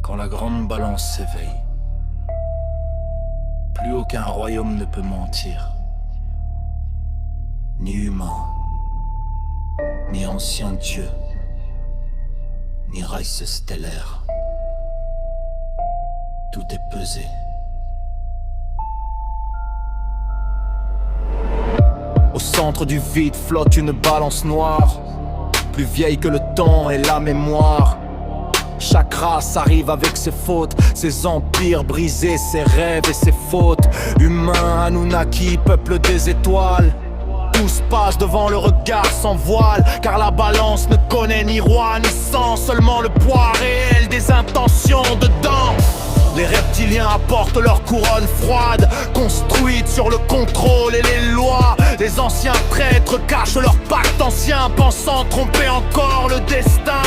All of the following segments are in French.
Quand la grande balance s'éveille, plus aucun royaume ne peut mentir, ni humain, ni ancien dieu, ni race stellaire. Tout est pesé. Au centre du vide flotte une balance noire, plus vieille que le temps et la mémoire. Chaque race arrive avec ses fautes, ses empires brisés, ses rêves et ses fautes. Humains, Anunnaki, peuple des étoiles, tous passent devant le regard sans voile, car la balance ne connaît ni roi ni sang, seulement le poids réel des intentions dedans. Les reptiliens apportent leur couronne froide, construite sur le contrôle et les lois. Les anciens traîtres cachent leur pacte ancien, pensant tromper encore le destin.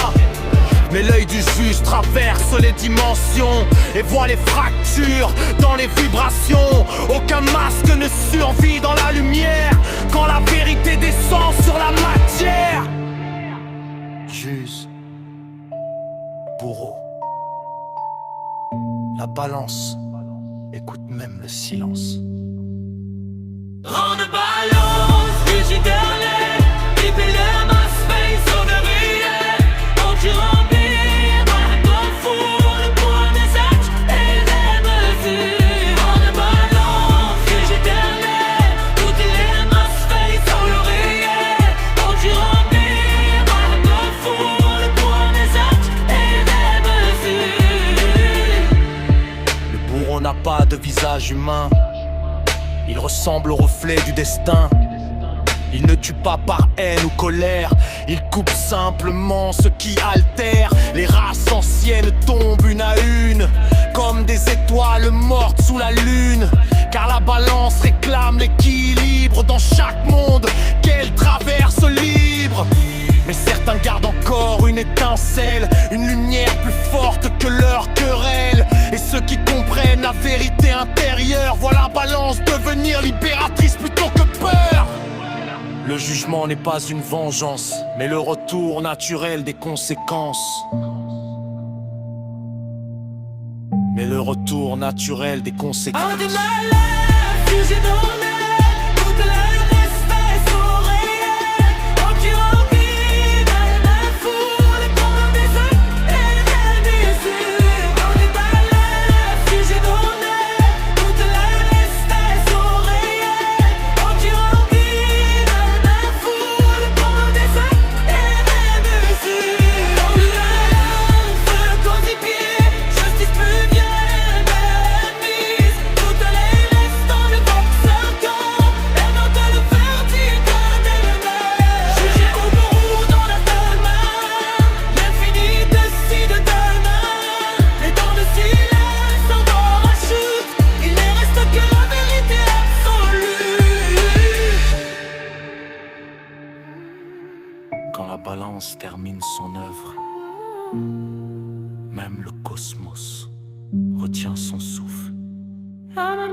Mais l'œil du juge traverse les dimensions et voit les fractures dans les vibrations. Aucun masque ne survit dans la lumière quand la vérité descend sur la matière. Juge, bourreau, la balance écoute même le silence. On the balance, vigilante, keep it in my space, on the way, on tu remplir, dans le four, le poids des actes et des mesures. On the balance, vigilante, tout est in my space, on the way, on tu remplir, dans le four, le poids des actes et des mesures. Le bourreau n'a pas de visage humain, il ressemble au reflet du destin. Il ne tue pas par haine ou colère, il coupe simplement ce qui altère. Les races anciennes tombent une à une, comme des étoiles mortes sous la lune. Car la balance réclame l'équilibre dans chaque monde qu'elle traverse libre. Mais certains gardent encore une étincelle, une lumière plus forte que leur querelle. Et ceux qui comprennent la vérité intérieure voient la balance devenir libératrice plutôt que peur. Le jugement n'est pas une vengeance, mais le retour naturel des conséquences. Mais le retour naturel des conséquences. On the balance, vigilante, toute l'espèce auréole, on tu remplis, dans le four, le poids des actes et des mesures. On the balance, vigilante, toute l'espèce auréole, on tu remplis, dans le four, le poids des actes et des mesures. On the balance, feu codifié, justice plus vieille, belle mise, toutes les restes dans le boxeur camp, et non de le vertical des lumières. Jugé au bourreau dans la main, l'infini décide demain. Et dans le silence on parachute, il ne reste que la vérité absolue. Quand la balance termine son œuvre, même le cosmos retient son souffle. I'm a